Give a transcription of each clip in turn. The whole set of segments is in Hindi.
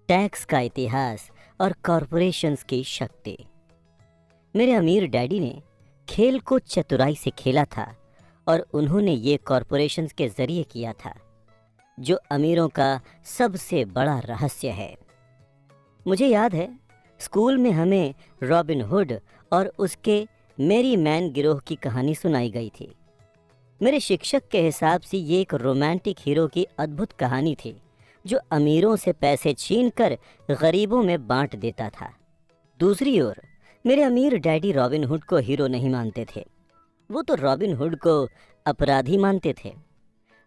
टैक्स का इतिहास और कॉरपोरेशंस की शक्ति। मेरे अमीर डैडी ने खेल को चतुराई से खेला था और उन्होंने ये कॉरपोरेशंस के जरिए किया था, जो अमीरों का सबसे बड़ा रहस्य है। मुझे याद है स्कूल में हमें रॉबिन हुड और उसके मेरी मैन गिरोह की कहानी सुनाई गई थी। मेरे शिक्षक के हिसाब से ये एक रोमांटिक हीरो की अद्भुत कहानी थी जो अमीरों से पैसे छीनकर गरीबों में बांट देता था। दूसरी ओर मेरे अमीर डैडी रॉबिन हुड को हीरो नहीं मानते थे, वो तो रॉबिन हुड को अपराधी मानते थे।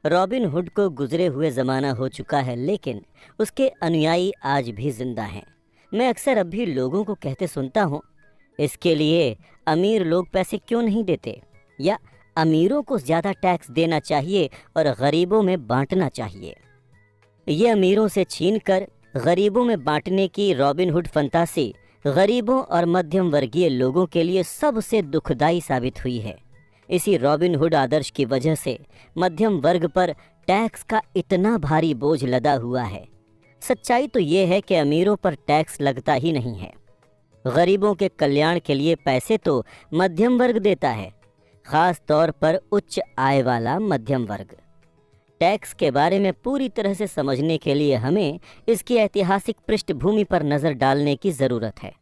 रॉबिन हुड को गुजरे हुए ज़माना हो चुका है, लेकिन उसके अनुयायी आज भी जिंदा हैं। मैं अक्सर अब भी लोगों को कहते सुनता हूँ, इसके लिए अमीर लोग पैसे क्यों नहीं देते, या अमीरों को ज़्यादा टैक्स देना चाहिए और गरीबों में बांटना चाहिए। ये अमीरों से छीनकर गरीबों में बांटने की रॉबिन हुड फंतासी गरीबों और मध्यम वर्गीय लोगों के लिए सबसे दुखदाई साबित हुई है। इसी रॉबिन हुड आदर्श की वजह से मध्यम वर्ग पर टैक्स का इतना भारी बोझ लदा हुआ है। सच्चाई तो ये है कि अमीरों पर टैक्स लगता ही नहीं है। गरीबों के कल्याण के लिए पैसे तो मध्यम वर्ग देता है, ख़ास तौर पर उच्च आय वाला मध्यम वर्ग। टैक्स के बारे में पूरी तरह से समझने के लिए हमें इसकी ऐतिहासिक पृष्ठभूमि पर नज़र डालने की ज़रूरत है।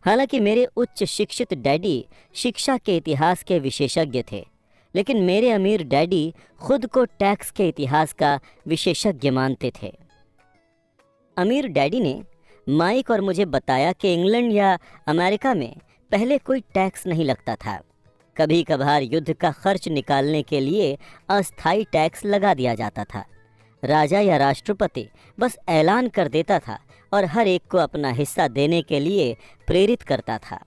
हालांकि मेरे उच्च शिक्षित डैडी शिक्षा के इतिहास के विशेषज्ञ थे, लेकिन मेरे अमीर डैडी खुद को टैक्स के इतिहास का विशेषज्ञ मानते थे। अमीर डैडी ने माइक और मुझे बताया कि इंग्लैंड या अमेरिका में पहले कोई टैक्स नहीं लगता था। कभी कभार युद्ध का खर्च निकालने के लिए अस्थायी टैक्स लगा दिया जाता था। राजा या राष्ट्रपति बस ऐलान कर देता था और हर एक को अपना हिस्सा देने के लिए प्रेरित करता था।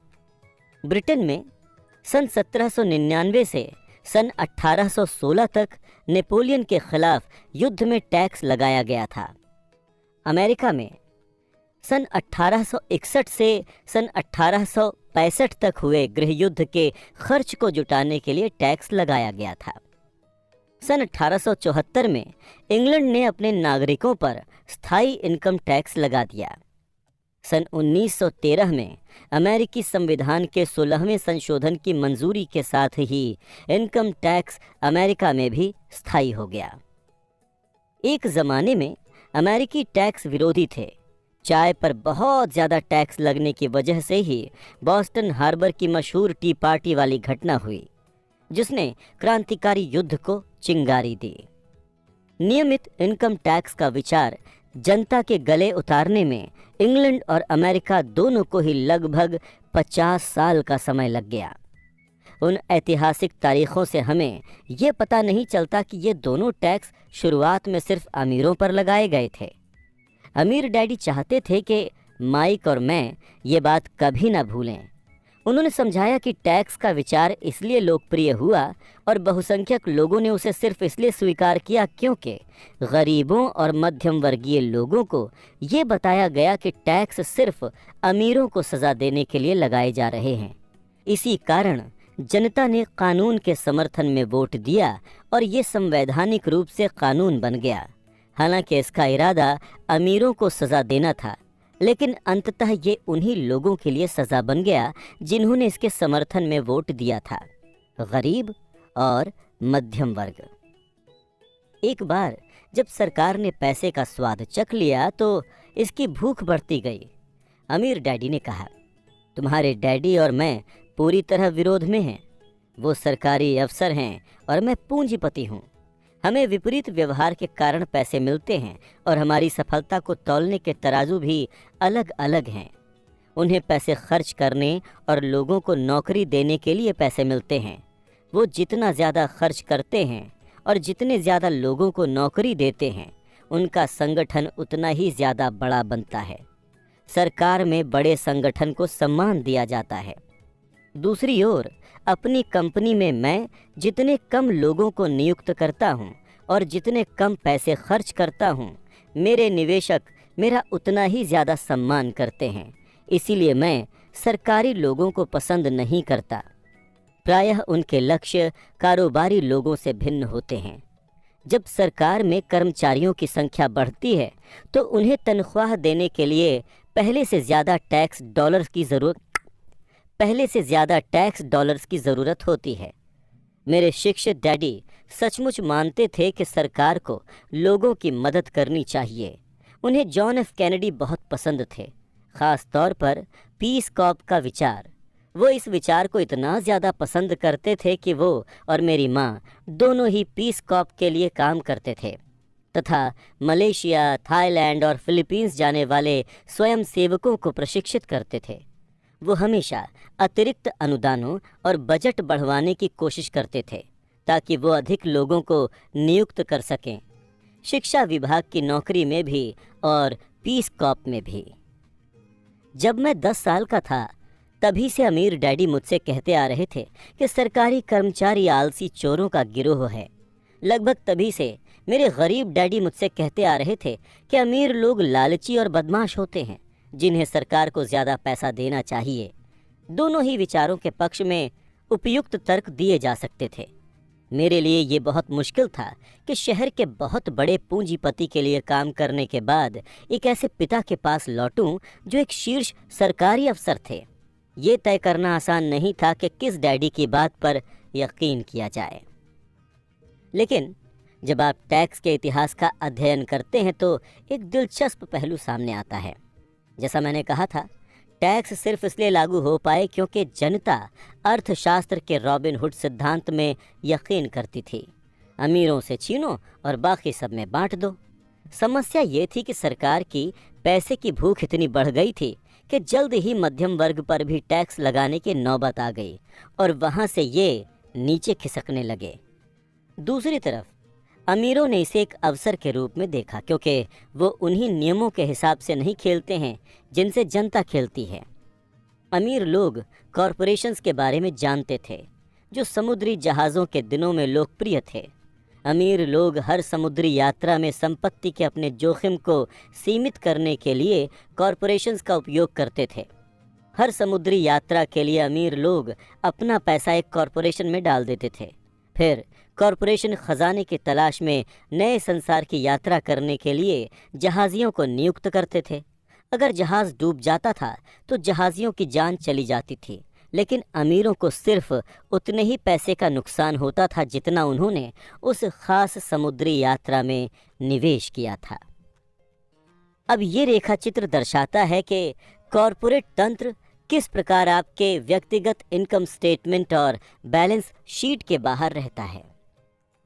ब्रिटेन में सन 1799 से सन 1816 तक नेपोलियन के खिलाफ युद्ध में टैक्स लगाया गया था। अमेरिका में सन 1861 से सन 1865 तक हुए गृहयुद्ध के खर्च को जुटाने के लिए टैक्स लगाया गया था। सन 1874 में इंग्लैंड ने अपने नागरिकों पर स्थायी इनकम टैक्स लगा दिया। सन 1913 में अमेरिकी संविधान के 16वें संशोधन की मंजूरी के साथ ही इनकम टैक्स अमेरिका में भी स्थायी हो गया। एक ज़माने में अमेरिकी टैक्स विरोधी थे। चाय पर बहुत ज़्यादा टैक्स लगने की वजह से ही बॉस्टन हार्बर की मशहूर टी पार्टी वाली घटना हुई, जिसने क्रांतिकारी युद्ध को चिंगारी दी। नियमित इनकम टैक्स का विचार जनता के गले उतारने में इंग्लैंड और अमेरिका दोनों को ही लगभग 50 साल का समय लग गया। उन ऐतिहासिक तारीखों से हमें ये पता नहीं चलता कि ये दोनों टैक्स शुरुआत में सिर्फ अमीरों पर लगाए गए थे। अमीर डैडी चाहते थे कि माइक और मैं ये बात कभी ना भूलें। उन्होंने समझाया कि टैक्स का विचार इसलिए लोकप्रिय हुआ और बहुसंख्यक लोगों ने उसे सिर्फ इसलिए स्वीकार किया क्योंकि गरीबों और मध्यम वर्गीय लोगों को ये बताया गया कि टैक्स सिर्फ अमीरों को सज़ा देने के लिए लगाए जा रहे हैं। इसी कारण जनता ने कानून के समर्थन में वोट दिया और ये संवैधानिक रूप से कानून बन गया। हालांकि इसका इरादा अमीरों को सज़ा देना था, लेकिन अंततः ये उन्हीं लोगों के लिए सज़ा बन गया जिन्होंने इसके समर्थन में वोट दिया था, गरीब और मध्यम वर्ग। एक बार जब सरकार ने पैसे का स्वाद चख लिया तो इसकी भूख बढ़ती गई। अमीर डैडी ने कहा, तुम्हारे डैडी और मैं पूरी तरह विरोध में हैं। वो सरकारी अफसर हैं और मैं पूंजीपति हूँ। हमें विपरीत व्यवहार के कारण पैसे मिलते हैं और हमारी सफलता को तौलने के तराजू भी अलग अलग हैं। उन्हें पैसे खर्च करने और लोगों को नौकरी देने के लिए पैसे मिलते हैं। वो जितना ज़्यादा खर्च करते हैं और जितने ज़्यादा लोगों को नौकरी देते हैं, उनका संगठन उतना ही ज़्यादा बड़ा बनता है। सरकार में बड़े संगठन को सम्मान दिया जाता है। दूसरी ओर अपनी कंपनी में मैं जितने कम लोगों को नियुक्त करता हूं और जितने कम पैसे खर्च करता हूं, मेरे निवेशक मेरा उतना ही ज़्यादा सम्मान करते हैं। इसीलिए मैं सरकारी लोगों को पसंद नहीं करता। प्रायः उनके लक्ष्य कारोबारी लोगों से भिन्न होते हैं। जब सरकार में कर्मचारियों की संख्या बढ़ती है तो उन्हें तनख्वाह देने के लिए पहले से ज़्यादा टैक्स डॉलर्स की ज़रूरत होती है। मेरे शिक्षित डैडी सचमुच मानते थे कि सरकार को लोगों की मदद करनी चाहिए। उन्हें जॉन एफ कैनेडी बहुत पसंद थे, ख़ास तौर पर पीस कॉप का विचार। वो इस विचार को इतना ज़्यादा पसंद करते थे कि वो और मेरी माँ दोनों ही पीस कॉप के लिए काम करते थे तथा मलेशिया, थाईलैंड और फिलीपींस जाने वाले स्वयं सेवकों को प्रशिक्षित करते थे। वो हमेशा अतिरिक्त अनुदानों और बजट बढ़वाने की कोशिश करते थे ताकि वो अधिक लोगों को नियुक्त कर सकें, शिक्षा विभाग की नौकरी में भी और पीस कॉप में भी। जब मैं 10 साल का था तभी से अमीर डैडी मुझसे कहते आ रहे थे कि सरकारी कर्मचारी आलसी चोरों का गिरोह है। लगभग तभी से मेरे गरीब डैडी मुझसे कहते आ रहे थे कि अमीर लोग लालची और बदमाश होते हैं जिन्हें सरकार को ज़्यादा पैसा देना चाहिए। दोनों ही विचारों के पक्ष में उपयुक्त तर्क दिए जा सकते थे। मेरे लिए ये बहुत मुश्किल था कि शहर के बहुत बड़े पूंजीपति के लिए काम करने के बाद एक ऐसे पिता के पास लौटूं जो एक शीर्ष सरकारी अफसर थे। ये तय करना आसान नहीं था कि किस डैडी की बात पर यकीन किया जाए। लेकिन जब आप टैक्स के इतिहास का अध्ययन करते हैं तो एक दिलचस्प पहलू सामने आता है। जैसा मैंने कहा था, टैक्स सिर्फ इसलिए लागू हो पाए क्योंकि जनता अर्थशास्त्र के रॉबिन हुड सिद्धांत में यकीन करती थी। अमीरों से छीनो और बाकी सब में बांट दो। समस्या ये थी कि सरकार की पैसे की भूख इतनी बढ़ गई थी कि जल्द ही मध्यम वर्ग पर भी टैक्स लगाने की नौबत आ गई और वहाँ से ये नीचे खिसकने लगे। दूसरी तरफ अमीरों ने इसे एक अवसर के रूप में देखा क्योंकि वो उन्हीं नियमों के हिसाब से नहीं खेलते हैं जिनसे जनता खेलती है। अमीर लोग कॉरपोरेशंस के बारे में जानते थे जो समुद्री जहाज़ों के दिनों में लोकप्रिय थे। अमीर लोग हर समुद्री यात्रा में संपत्ति के अपने जोखिम को सीमित करने के लिए कॉरपोरेशंस का उपयोग करते थे। हर समुद्री यात्रा के लिए अमीर लोग अपना पैसा एक कॉरपोरेशन में डाल देते थे। फिर कॉरपोरेशन खजाने की तलाश में नए संसार की यात्रा करने के लिए जहाज़ियों को नियुक्त करते थे। अगर जहाज़ डूब जाता था तो जहाज़ियों की जान चली जाती थी, लेकिन अमीरों को सिर्फ उतने ही पैसे का नुकसान होता था जितना उन्होंने उस खास समुद्री यात्रा में निवेश किया था। अब ये रेखा चित्र दर्शाता है कि कॉरपोरेट तंत्र किस प्रकार आपके व्यक्तिगत इनकम स्टेटमेंट और बैलेंस शीट के बाहर रहता है।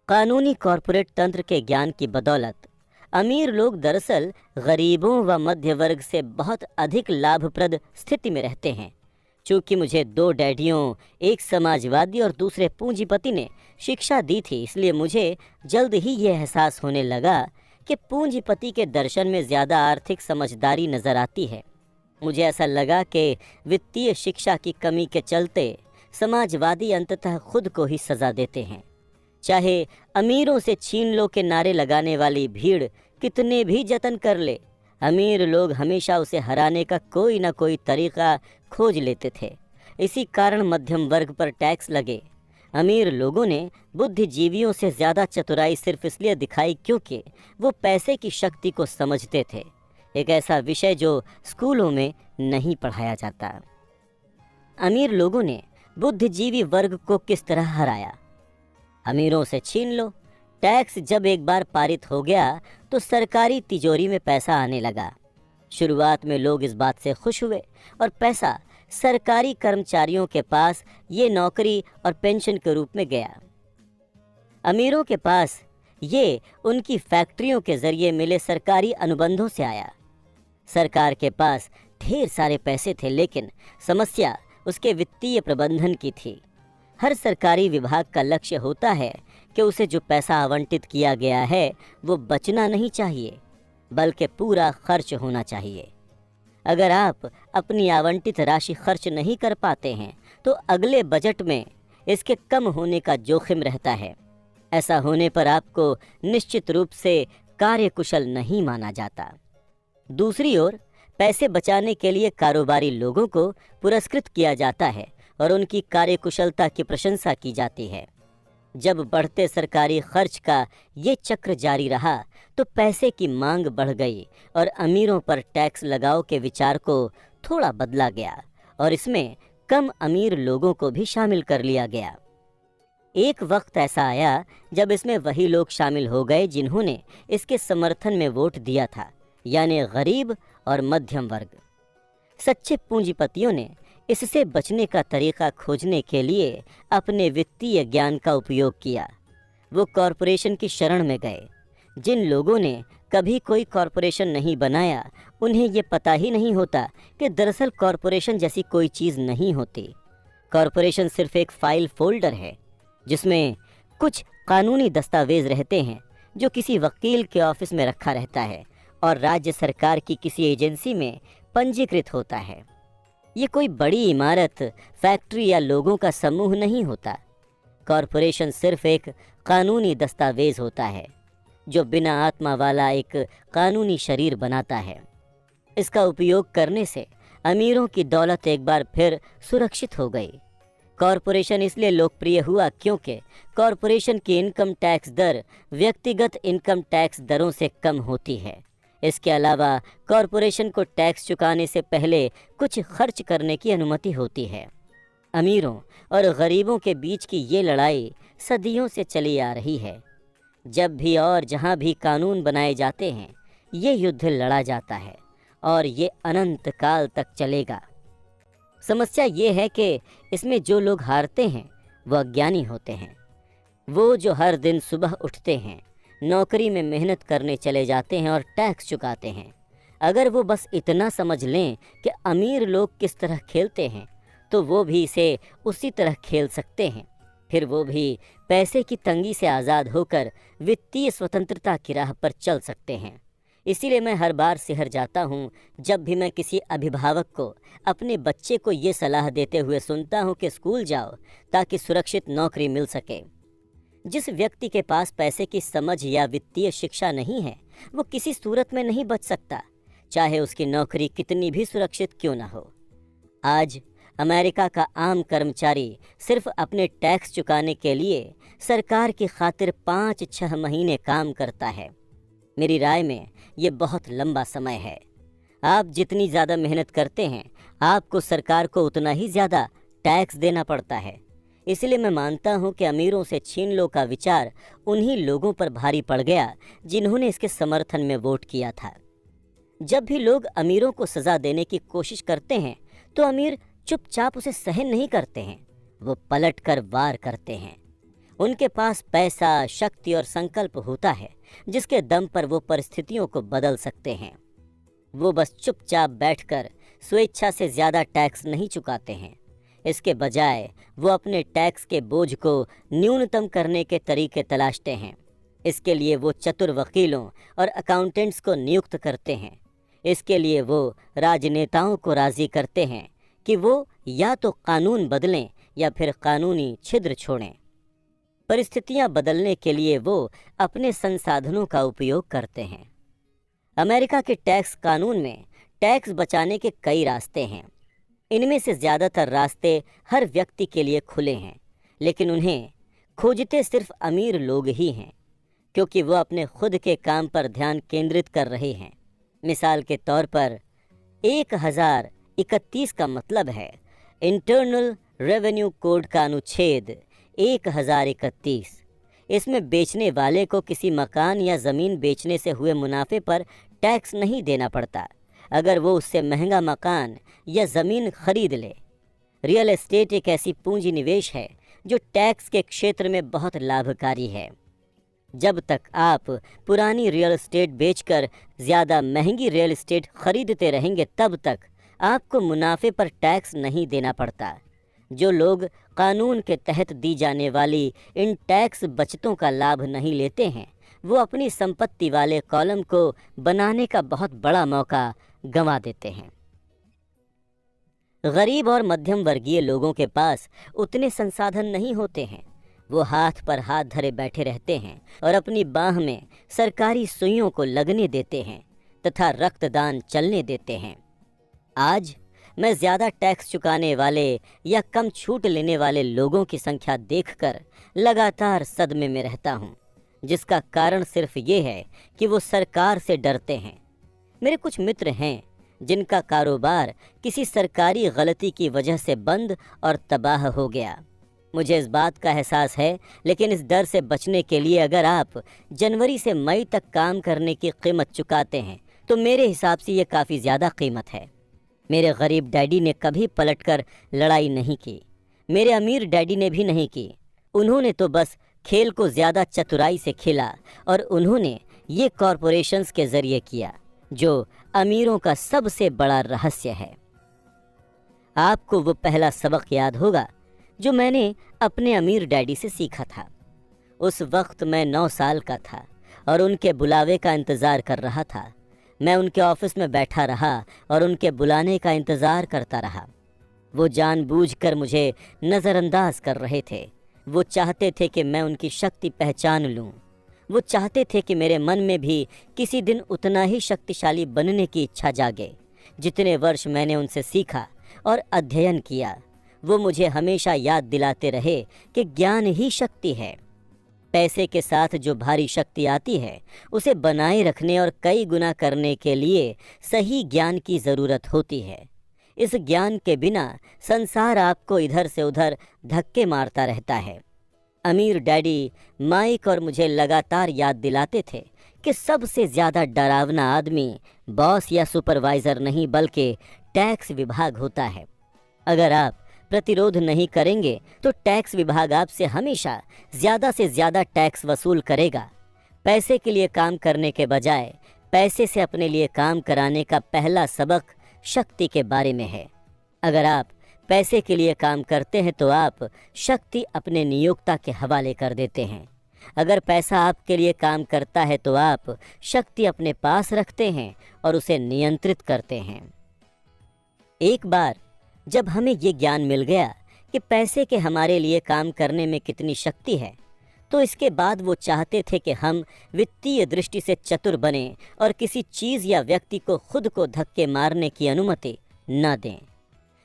कानूनी कॉरपोरेट तंत्र के ज्ञान की बदौलत अमीर लोग दरअसल गरीबों व मध्य वर्ग से बहुत अधिक लाभप्रद स्थिति में रहते हैं। चूँकि मुझे 2 डैडियों, एक समाजवादी और दूसरे पूंजीपति ने शिक्षा दी थी, इसलिए मुझे जल्द ही यह एहसास होने लगा कि पूंजीपति के दर्शन में ज़्यादा आर्थिक समझदारी नज़र आती है। मुझे ऐसा लगा कि वित्तीय शिक्षा की कमी के चलते समाजवादी अंततः खुद को ही सज़ा देते हैं। चाहे अमीरों से छीन लो के नारे लगाने वाली भीड़ कितने भी जतन कर ले, अमीर लोग हमेशा उसे हराने का कोई ना कोई तरीका खोज लेते थे। इसी कारण मध्यम वर्ग पर टैक्स लगे। अमीर लोगों ने बुद्धिजीवियों से ज़्यादा चतुराई सिर्फ इसलिए दिखाई क्योंकि वो पैसे की शक्ति को समझते थे, एक ऐसा विषय जो स्कूलों में नहीं पढ़ाया जाता। अमीर लोगों ने बुद्धिजीवी वर्ग को किस तरह हराया? अमीरों से छीन लो। टैक्स जब एक बार पारित हो गया तो सरकारी तिजोरी में पैसा आने लगा। शुरुआत में लोग इस बात से खुश हुए और पैसा सरकारी कर्मचारियों के पास ये नौकरी और पेंशन के रूप में गया। अमीरों के पास ये उनकी फैक्ट्रियों के जरिए मिले सरकारी अनुबंधों से आया। सरकार के पास ढेर सारे पैसे थे, लेकिन समस्या उसके वित्तीय प्रबंधन की थी। हर सरकारी विभाग का लक्ष्य होता है कि उसे जो पैसा आवंटित किया गया है वो बचना नहीं चाहिए, बल्कि पूरा खर्च होना चाहिए। अगर आप अपनी आवंटित राशि खर्च नहीं कर पाते हैं तो अगले बजट में इसके कम होने का जोखिम रहता है। ऐसा होने पर आपको निश्चित रूप से कार्यकुशल नहीं माना जाता। दूसरी ओर पैसे बचाने के लिए कारोबारी लोगों को पुरस्कृत किया जाता है और उनकी कार्यकुशलता की प्रशंसा की जाती है। जब बढ़ते सरकारी खर्च का ये चक्र जारी रहा तो पैसे की मांग बढ़ गई और अमीरों पर टैक्स लगाओ के विचार को थोड़ा बदला गया और इसमें कम अमीर लोगों को भी शामिल कर लिया गया। एक वक्त ऐसा आया जब इसमें वही लोग शामिल हो गए जिन्होंने इसके समर्थन में वोट दिया था, यानी गरीब और मध्यम वर्ग। सच्चे पूंजीपतियों ने इससे बचने का तरीका खोजने के लिए अपने वित्तीय ज्ञान का उपयोग किया। वो कॉरपोरेशन की शरण में गए। जिन लोगों ने कभी कोई कॉरपोरेशन नहीं बनाया उन्हें ये पता ही नहीं होता कि दरअसल कॉरपोरेशन जैसी कोई चीज़ नहीं होती। कॉरपोरेशन सिर्फ एक फाइल फोल्डर है जिसमें कुछ कानूनी दस्तावेज रहते हैं जो किसी वकील के ऑफिस में रखा रहता है और राज्य सरकार की किसी एजेंसी में पंजीकृत होता है। ये कोई बड़ी इमारत, फैक्ट्री या लोगों का समूह नहीं होता। कॉरपोरेशन सिर्फ एक कानूनी दस्तावेज होता है जो बिना आत्मा वाला एक कानूनी शरीर बनाता है। इसका उपयोग करने से अमीरों की दौलत एक बार फिर सुरक्षित हो गई। कॉरपोरेशन इसलिए लोकप्रिय हुआ क्योंकि कॉरपोरेशन की इनकम टैक्स दर व्यक्तिगत इनकम टैक्स दरों से कम होती है। इसके अलावा कॉरपोरेशन को टैक्स चुकाने से पहले कुछ खर्च करने की अनुमति होती है। अमीरों और गरीबों के बीच की ये लड़ाई सदियों से चली आ रही है। जब भी और जहाँ भी कानून बनाए जाते हैं ये युद्ध लड़ा जाता है और ये अनंत काल तक चलेगा। समस्या ये है कि इसमें जो लोग हारते हैं वो अज्ञानी होते हैं। वो जो हर दिन सुबह उठते हैं, नौकरी में मेहनत करने चले जाते हैं और टैक्स चुकाते हैं। अगर वो बस इतना समझ लें कि अमीर लोग किस तरह खेलते हैं तो वो भी इसे उसी तरह खेल सकते हैं। फिर वो भी पैसे की तंगी से आज़ाद होकर वित्तीय स्वतंत्रता की राह पर चल सकते हैं। इसीलिए मैं हर बार सिहर जाता हूँ जब भी मैं किसी अभिभावक को अपने बच्चे को ये सलाह देते हुए सुनता हूँ कि स्कूल जाओ ताकि सुरक्षित नौकरी मिल सके। जिस व्यक्ति के पास पैसे की समझ या वित्तीय शिक्षा नहीं है वो किसी सूरत में नहीं बच सकता, चाहे उसकी नौकरी कितनी भी सुरक्षित क्यों ना हो। आज अमेरिका का आम कर्मचारी सिर्फ अपने टैक्स चुकाने के लिए सरकार की खातिर 5-6 महीने काम करता है। मेरी राय में ये बहुत लंबा समय है। आप जितनी ज़्यादा मेहनत करते हैं आपको सरकार को उतना ही ज़्यादा टैक्स देना पड़ता है। इसलिए मैं मानता हूँ कि अमीरों से छीन लो का विचार उन्हीं लोगों पर भारी पड़ गया जिन्होंने इसके समर्थन में वोट किया था। जब भी लोग अमीरों को सज़ा देने की कोशिश करते हैं तो अमीर चुपचाप उसे सहन नहीं करते हैं, वो पलट कर वार करते हैं। उनके पास पैसा, शक्ति और संकल्प होता है जिसके दम पर वो परिस्थितियों को बदल सकते हैं। वो बस चुपचाप बैठकर स्वेच्छा से ज़्यादा टैक्स नहीं चुकाते हैं। इसके बजाय वो अपने टैक्स के बोझ को न्यूनतम करने के तरीके तलाशते हैं। इसके लिए वो चतुर वकीलों और अकाउंटेंट्स को नियुक्त करते हैं। इसके लिए वो राजनेताओं को राज़ी करते हैं कि वो या तो कानून बदलें या फिर कानूनी छिद्र छोड़ें। परिस्थितियां बदलने के लिए वो अपने संसाधनों का उपयोग करते हैं। अमेरिका के टैक्स कानून में टैक्स बचाने के कई रास्ते हैं। इनमें से ज़्यादातर रास्ते हर व्यक्ति के लिए खुले हैं, लेकिन उन्हें खोजते सिर्फ अमीर लोग ही हैं क्योंकि वो अपने खुद के काम पर ध्यान केंद्रित कर रहे हैं। मिसाल के तौर पर 1031 का मतलब है इंटरनल रेवेन्यू कोड का अनुच्छेद 1031। इसमें बेचने वाले को किसी मकान या ज़मीन बेचने से हुए मुनाफे पर टैक्स नहीं देना पड़ता अगर वो उससे महंगा मकान या ज़मीन खरीद ले। रियल एस्टेट एक ऐसी पूंजी निवेश है जो टैक्स के क्षेत्र में बहुत लाभकारी है। जब तक आप पुरानी रियल एस्टेट बेचकर ज़्यादा महंगी रियल एस्टेट खरीदते रहेंगे तब तक आपको मुनाफे पर टैक्स नहीं देना पड़ता। जो लोग कानून के तहत दी जाने वाली इन टैक्स बचतों का लाभ नहीं लेते हैं वो अपनी संपत्ति वाले कॉलम को बनाने का बहुत बड़ा मौका गंवा देते हैं। गरीब और मध्यम वर्गीय लोगों के पास उतने संसाधन नहीं होते हैं। वो हाथ पर हाथ धरे बैठे रहते हैं और अपनी बाह में सरकारी सुइयों को लगने देते हैं तथा रक्तदान चलने देते हैं। आज मैं ज़्यादा टैक्स चुकाने वाले या कम छूट लेने वाले लोगों की संख्या देखकर लगातार सदमे में रहता हूँ, जिसका कारण सिर्फ ये है कि वो सरकार से डरते हैं। मेरे कुछ मित्र हैं जिनका कारोबार किसी सरकारी गलती की वजह से बंद और तबाह हो गया। मुझे इस बात का एहसास है, लेकिन इस डर से बचने के लिए अगर आप जनवरी से मई तक काम करने की कीमत चुकाते हैं तो मेरे हिसाब से ये काफ़ी ज़्यादा कीमत है। मेरे गरीब डैडी ने कभी पलटकर लड़ाई नहीं की, मेरे अमीर डैडी ने भी नहीं की। उन्होंने तो बस खेल को ज़्यादा चतुराई से खेला और उन्होंने ये कॉरपोरेशंस के ज़रिए किया, जो अमीरों का सबसे बड़ा रहस्य है। आपको वो पहला सबक याद होगा जो मैंने अपने अमीर डैडी से सीखा था। उस वक्त मैं 9 साल का था और उनके बुलावे का इंतज़ार कर रहा था। मैं उनके ऑफिस में बैठा रहा और उनके बुलाने का इंतज़ार करता रहा। वो जानबूझकर मुझे नज़रअंदाज कर रहे थे। वो चाहते थे कि मैं उनकी शक्ति पहचान लूं। वो चाहते थे कि मेरे मन में भी किसी दिन उतना ही शक्तिशाली बनने की इच्छा जागे जितने वर्ष मैंने उनसे सीखा और अध्ययन किया। वो मुझे हमेशा याद दिलाते रहे कि ज्ञान ही शक्ति है। पैसे के साथ जो भारी शक्ति आती है उसे बनाए रखने और कई गुना करने के लिए सही ज्ञान की ज़रूरत होती है। इस ज्ञान के बिना संसार आपको इधर से उधर धक्के मारता रहता है। अमीर डैडी माइक और मुझे लगातार याद दिलाते थे कि सबसे ज़्यादा डरावना आदमी बॉस या सुपरवाइज़र नहीं बल्कि टैक्स विभाग होता है। अगर आप प्रतिरोध नहीं करेंगे तो टैक्स विभाग आपसे हमेशा ज़्यादा से ज़्यादा टैक्स वसूल करेगा। पैसे के लिए काम करने के बजाय पैसे से अपने लिए काम कराने का पहला सबक शक्ति के बारे में है। अगर आप पैसे के लिए काम करते हैं तो आप शक्ति अपने नियोक्ता के हवाले कर देते हैं। अगर पैसा आपके लिए काम करता है तो आप शक्ति अपने पास रखते हैं और उसे नियंत्रित करते हैं। एक बार जब हमें ये ज्ञान मिल गया कि पैसे के हमारे लिए काम करने में कितनी शक्ति है, तो इसके बाद वो चाहते थे कि हम वित्तीय दृष्टि से चतुर बनें और किसी चीज़ या व्यक्ति को खुद को धक्के मारने की अनुमति न दें।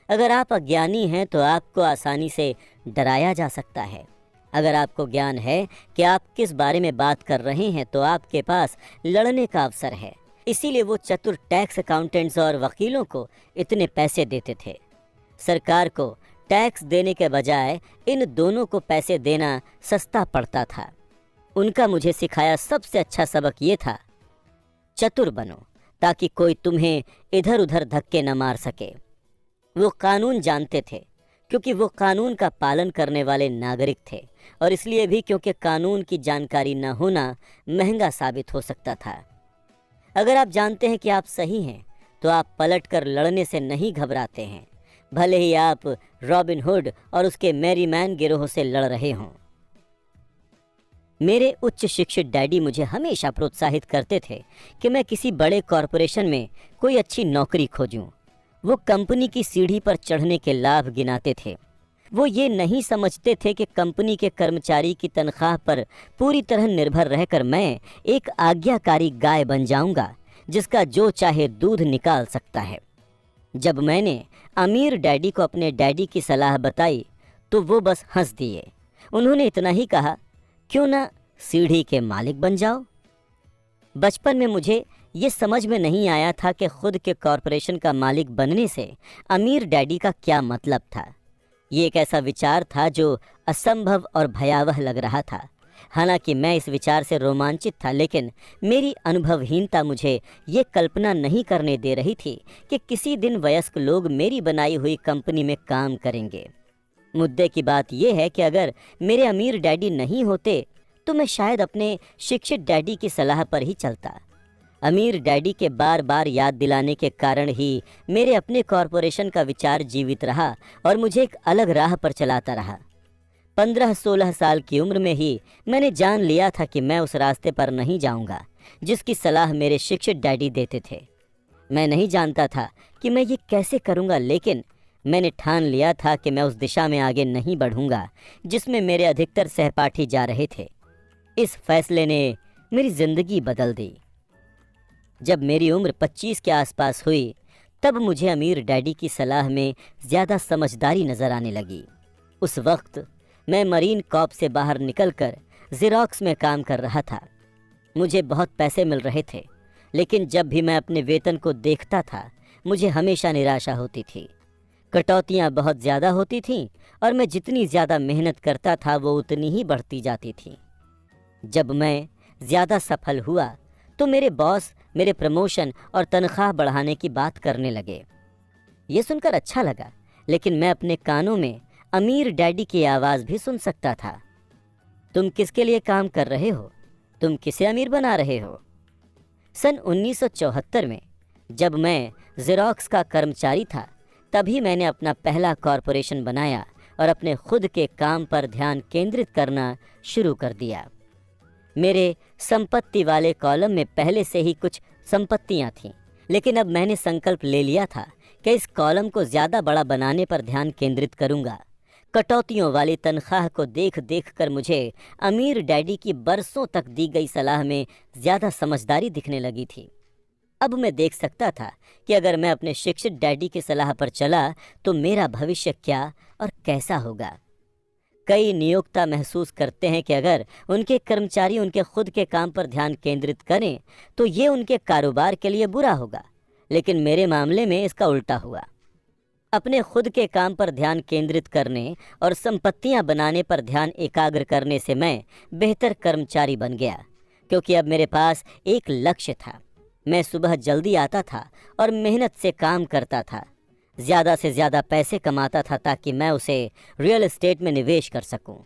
अगर आप अज्ञानी हैं तो आपको आसानी से डराया जा सकता है। अगर आपको ज्ञान है कि आप किस बारे में बात कर रहे हैं तो आपके पास लड़ने का अवसर है। इसीलिए वो चतुर टैक्स अकाउंटेंट्स और वकीलों को इतने पैसे देते थे। सरकार को टैक्स देने के बजाय इन दोनों को पैसे देना सस्ता पड़ता था। उनका मुझे सिखाया सबसे अच्छा सबक ये था, चतुर बनो ताकि कोई तुम्हें इधर उधर धक्के न मार सके। वो कानून जानते थे क्योंकि वो कानून का पालन करने वाले नागरिक थे, और इसलिए भी क्योंकि कानून की जानकारी न होना महंगा साबित हो सकता था। अगर आप जानते हैं कि आप सही हैं तो आप पलटकर लड़ने से नहीं घबराते हैं, भले ही आप रॉबिन हुड और उसके मैरी मैन गिरोह से लड़ रहे हों। मेरे उच्च शिक्षित डैडी मुझे हमेशा प्रोत्साहित करते थे कि मैं किसी बड़े कॉरपोरेशन में कोई अच्छी नौकरी खोजूं। वो कंपनी की सीढ़ी पर चढ़ने के लाभ गिनाते थे। वो ये नहीं समझते थे कि कंपनी के कर्मचारी की तनख्वाह पर पूरी तरह निर्भर रहकर मैं एक आज्ञाकारी गाय बन जाऊंगा जिसका जो चाहे दूध निकाल सकता है। जब मैंने अमीर डैडी को अपने डैडी की सलाह बताई तो वो बस हंस दिए। उन्होंने इतना ही कहा, क्यों ना सीढ़ी के मालिक बन जाओ। बचपन में मुझे ये समझ में नहीं आया था कि खुद के कॉरपोरेशन का मालिक बनने से अमीर डैडी का क्या मतलब था। ये एक ऐसा विचार था जो असंभव और भयावह लग रहा था। हालांकि मैं इस विचार से रोमांचित था, लेकिन मेरी अनुभवहीनता मुझे ये कल्पना नहीं करने दे रही थी कि किसी दिन वयस्क लोग मेरी बनाई हुई कंपनी में काम करेंगे। मुद्दे की बात यह है कि अगर मेरे अमीर डैडी नहीं होते तो मैं शायद अपने शिक्षित डैडी की सलाह पर ही चलता। अमीर डैडी के बार बार याद दिलाने के कारण ही मेरे अपने कॉरपोरेशन का विचार जीवित रहा और मुझे एक अलग राह पर चलाता रहा। 15-16 साल की उम्र में ही मैंने जान लिया था कि मैं उस रास्ते पर नहीं जाऊंगा जिसकी सलाह मेरे शिक्षित डैडी देते थे। मैं नहीं जानता था कि मैं ये कैसे करूंगा, लेकिन मैंने ठान लिया था कि मैं उस दिशा में आगे नहीं बढ़ूंगा जिसमें मेरे अधिकतर सहपाठी जा रहे थे। इस फैसले ने मेरी ज़िंदगी बदल दी। जब मेरी उम्र 25 के आसपास हुई तब मुझे अमीर डैडी की सलाह में ज़्यादा समझदारी नज़र आने लगी। उस वक्त मैं मरीन कॉर्प से बाहर निकलकर ज़ेरॉक्स में काम कर रहा था। मुझे बहुत पैसे मिल रहे थे, लेकिन जब भी मैं अपने वेतन को देखता था मुझे हमेशा निराशा होती थी। कटौतियाँ बहुत ज़्यादा होती थीं और मैं जितनी ज़्यादा मेहनत करता था वो उतनी ही बढ़ती जाती थी। जब मैं ज़्यादा सफल हुआ तो मेरे बॉस मेरे प्रमोशन और तनख्वाह बढ़ाने की बात करने लगे। ये सुनकर अच्छा लगा, लेकिन मैं अपने कानों में अमीर डैडी की आवाज़ भी सुन सकता था। तुम किसके लिए काम कर रहे हो? तुम किसे अमीर बना रहे हो? सन 1974 में जब मैं ज़ेरॉक्स का कर्मचारी था, तभी मैंने अपना पहला कॉरपोरेशन बनाया और अपने खुद के काम पर ध्यान केंद्रित करना शुरू कर दिया। मेरे संपत्ति वाले कॉलम में पहले से ही कुछ संपत्तियां थीं, लेकिन अब मैंने संकल्प ले लिया था कि इस कॉलम को ज़्यादा बड़ा बनाने पर ध्यान केंद्रित करूंगा। कटौतियों वाली तनख्वाह को देख देख कर मुझे अमीर डैडी की बरसों तक दी गई सलाह में ज़्यादा समझदारी दिखने लगी थी। अब मैं देख सकता था कि अगर मैं अपने शिक्षित डैडी की सलाह पर चला तो मेरा भविष्य क्या और कैसा होगा। कई नियोक्ता महसूस करते हैं कि अगर उनके कर्मचारी उनके खुद के काम पर ध्यान केंद्रित करें तो ये उनके कारोबार के लिए बुरा होगा, लेकिन मेरे मामले में इसका उल्टा हुआ। अपने खुद के काम पर ध्यान केंद्रित करने और संपत्तियां बनाने पर ध्यान एकाग्र करने से मैं बेहतर कर्मचारी बन गया, क्योंकि अब मेरे पास एक लक्ष्य था। मैं सुबह जल्दी आता था और मेहनत से काम करता था, ज़्यादा से ज़्यादा पैसे कमाता था ताकि मैं उसे रियल एस्टेट में निवेश कर सकूं।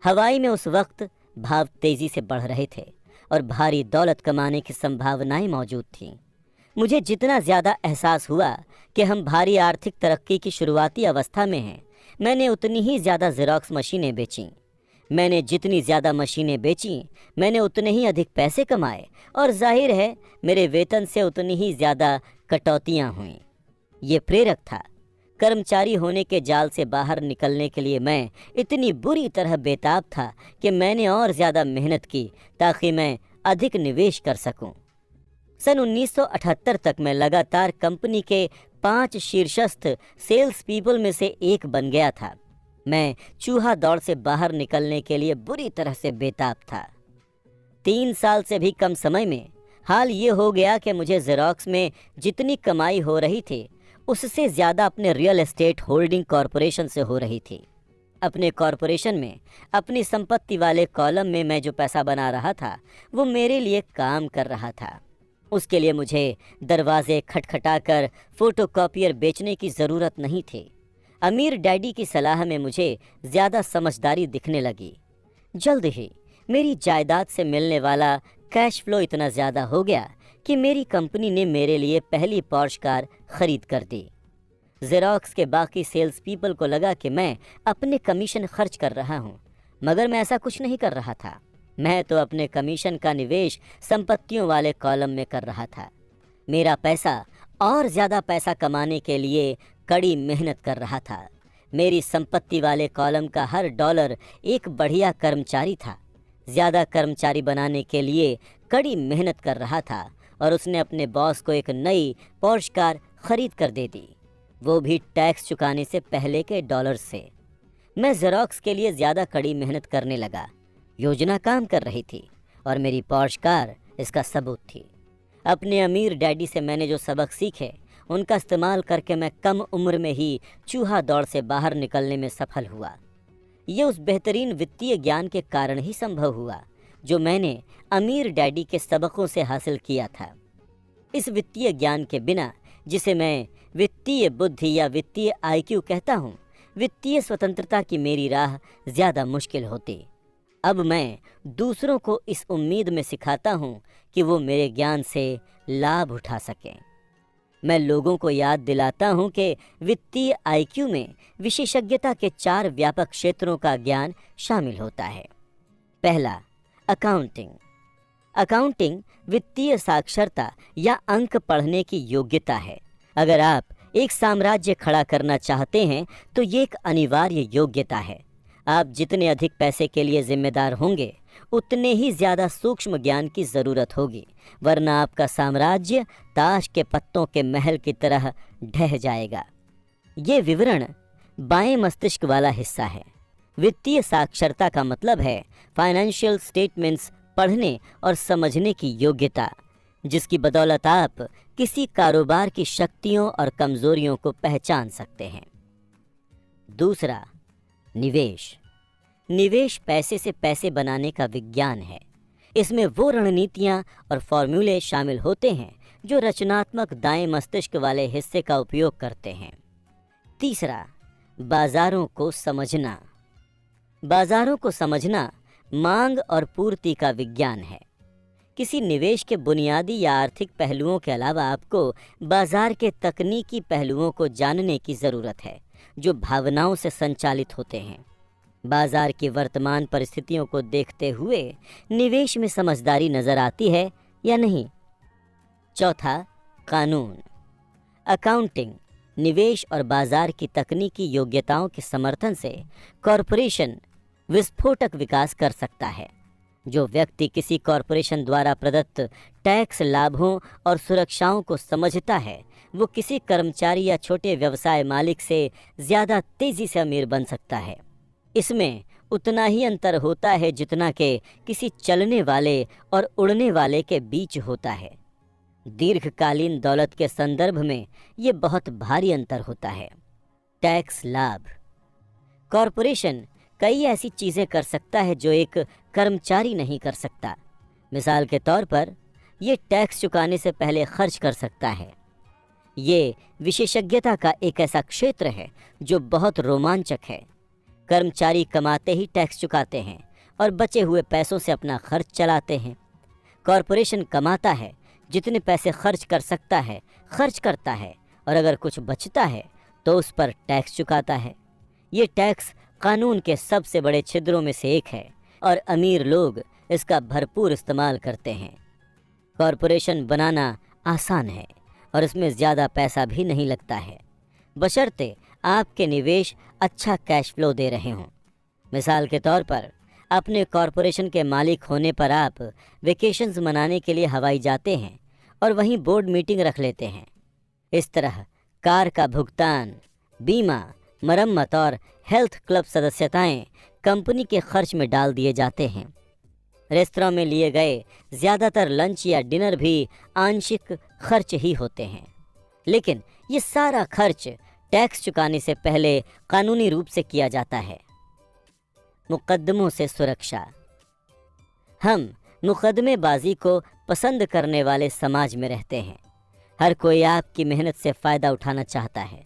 हवाई में उस वक्त भाव तेज़ी से बढ़ रहे थे और भारी दौलत कमाने की संभावनाएं मौजूद थीं। मुझे जितना ज़्यादा एहसास हुआ कि हम भारी आर्थिक तरक्की की शुरुआती अवस्था में हैं, मैंने उतनी ही ज़्यादा ज़ेरॉक्स मशीनें बेचीं। मैंने जितनी ज़्यादा मशीनें बेचीं, मैंने उतने ही अधिक पैसे कमाए और जाहिर है मेरे वेतन से उतनी ही ज़्यादा कटौतियाँ हुईं। ये प्रेरक था। कर्मचारी होने के जाल से बाहर निकलने के लिए मैं इतनी बुरी तरह बेताब था कि मैंने और ज़्यादा मेहनत की ताकि मैं अधिक निवेश कर सकूं। सन 1978 तक मैं लगातार कंपनी के 5 शीर्षस्थ सेल्स पीपल में से एक बन गया था। मैं चूहा दौड़ से बाहर निकलने के लिए बुरी तरह से बेताब था। 3 साल से भी कम समय में हाल ये हो गया कि मुझे ज़ेरॉक्स में जितनी कमाई हो रही थी उससे ज़्यादा अपने रियल एस्टेट होल्डिंग कॉरपोरेशन से हो रही थी। अपने कॉरपोरेशन में अपनी संपत्ति वाले कॉलम में मैं जो पैसा बना रहा था वो मेरे लिए काम कर रहा था। उसके लिए मुझे दरवाजे खटखटाकर फोटोकॉपियर बेचने की ज़रूरत नहीं थी। अमीर डैडी की सलाह में मुझे ज़्यादा समझदारी दिखने लगी। जल्द ही मेरी जायदाद से मिलने वाला कैश फ्लो इतना ज़्यादा हो गया कि मेरी कंपनी ने मेरे लिए पहली पॉर्श कार खरीद कर दी। ज़ेरॉक्स के बाकी सेल्स पीपल को लगा कि मैं अपने कमीशन खर्च कर रहा हूँ, मगर मैं ऐसा कुछ नहीं कर रहा था। मैं तो अपने कमीशन का निवेश संपत्तियों वाले कॉलम में कर रहा था। मेरा पैसा और ज़्यादा पैसा कमाने के लिए कड़ी मेहनत कर रहा था। मेरी संपत्ति वाले कॉलम का हर डॉलर एक बढ़िया कर्मचारी था। ज़्यादा कर्मचारी बनाने के लिए कड़ी मेहनत कर रहा था और उसने अपने बॉस को एक नई पोर्श कार खरीद कर दे दी, वो भी टैक्स चुकाने से पहले के डॉलर से। मैं ज़ेरॉक्स के लिए ज़्यादा कड़ी मेहनत करने लगा। योजना काम कर रही थी और मेरी पोर्श कार इसका सबूत थी। अपने अमीर डैडी से मैंने जो सबक सीखे उनका इस्तेमाल करके मैं कम उम्र में ही चूहा दौड़ से बाहर निकलने में सफल हुआ। ये उस बेहतरीन वित्तीय ज्ञान के कारण ही संभव हुआ जो मैंने अमीर डैडी के सबकों से हासिल किया था। इस वित्तीय ज्ञान के बिना, जिसे मैं वित्तीय बुद्धि या वित्तीय आईक्यू कहता हूँ, वित्तीय स्वतंत्रता की मेरी राह ज़्यादा मुश्किल होती। अब मैं दूसरों को इस उम्मीद में सिखाता हूँ कि वो मेरे ज्ञान से लाभ उठा सकें। मैं लोगों को याद दिलाता हूँ कि वित्तीय आईक्यू में विशेषज्ञता के 4 व्यापक क्षेत्रों का ज्ञान शामिल होता है। पहला, अकाउंटिंग। अकाउंटिंग वित्तीय साक्षरता या अंक पढ़ने की योग्यता है। अगर आप एक साम्राज्य खड़ा करना चाहते हैं तो ये एक अनिवार्य योग्यता है। आप जितने अधिक पैसे के लिए जिम्मेदार होंगे उतने ही ज़्यादा सूक्ष्म ज्ञान की ज़रूरत होगी, वरना आपका साम्राज्य ताश के पत्तों के महल की तरह ढह जाएगा। ये विवरण बाएं मस्तिष्क वाला हिस्सा है। वित्तीय साक्षरता का मतलब है फाइनेंशियल स्टेटमेंट्स पढ़ने और समझने की योग्यता, जिसकी बदौलत आप किसी कारोबार की शक्तियों और कमजोरियों को पहचान सकते हैं। दूसरा, निवेश। निवेश पैसे से पैसे बनाने का विज्ञान है। इसमें वो रणनीतियां और फॉर्मूले शामिल होते हैं जो रचनात्मक दाएं मस्तिष्क वाले हिस्से का उपयोग करते हैं। तीसरा, बाजारों को समझना। बाजारों को समझना मांग और पूर्ति का विज्ञान है। किसी निवेश के बुनियादी या आर्थिक पहलुओं के अलावा आपको बाजार के तकनीकी पहलुओं को जानने की ज़रूरत है, जो भावनाओं से संचालित होते हैं। बाजार की वर्तमान परिस्थितियों को देखते हुए निवेश में समझदारी नज़र आती है या नहीं। चौथा, कानून। अकाउंटिंग, निवेश और बाजार की तकनीकी योग्यताओं के समर्थन से कॉरपोरेशन विस्फोटक विकास कर सकता है। जो व्यक्ति किसी कॉरपोरेशन द्वारा प्रदत्त टैक्स लाभों और सुरक्षाओं को समझता है, वो किसी कर्मचारी या छोटे व्यवसाय मालिक से ज़्यादा तेज़ी से अमीर बन सकता है। इसमें उतना ही अंतर होता है जितना कि किसी चलने वाले और उड़ने वाले के बीच होता है। दीर्घकालीन दौलत के संदर्भ में ये बहुत भारी अंतर होता है। टैक्स लाभ। कॉरपोरेशन कई ऐसी चीज़ें कर सकता है जो एक कर्मचारी नहीं कर सकता। मिसाल के तौर पर ये टैक्स चुकाने से पहले खर्च कर सकता है। ये विशेषज्ञता का एक ऐसा क्षेत्र है जो बहुत रोमांचक है। कर्मचारी कमाते ही टैक्स चुकाते हैं और बचे हुए पैसों से अपना खर्च चलाते हैं। कॉरपोरेशन कमाता है, जितने पैसे खर्च कर सकता है खर्च करता है, और अगर कुछ बचता है तो उस पर टैक्स चुकाता है। ये टैक्स कानून के सबसे बड़े छिद्रों में से एक है और अमीर लोग इसका भरपूर इस्तेमाल करते हैं। कॉरपोरेशन बनाना आसान है और इसमें ज़्यादा पैसा भी नहीं लगता है, बशर्ते आपके निवेश अच्छा कैश फ्लो दे रहे हों। मिसाल के तौर पर अपने कॉरपोरेशन के मालिक होने पर आप वेकेशंस मनाने के लिए हवाई जाते हैं और वहीं बोर्ड मीटिंग रख लेते हैं। इस तरह कार का भुगतान, बीमा, मरम्मत और हेल्थ क्लब सदस्यताएं कंपनी के खर्च में डाल दिए जाते हैं। रेस्तरां में लिए गए ज़्यादातर लंच या डिनर भी आंशिक खर्च ही होते हैं, लेकिन ये सारा खर्च टैक्स चुकाने से पहले कानूनी रूप से किया जाता है। मुकदमों से सुरक्षा। हम मुकदमेबाजी को पसंद करने वाले समाज में रहते हैं। हर कोई आपकी मेहनत से फ़ायदा उठाना चाहता है।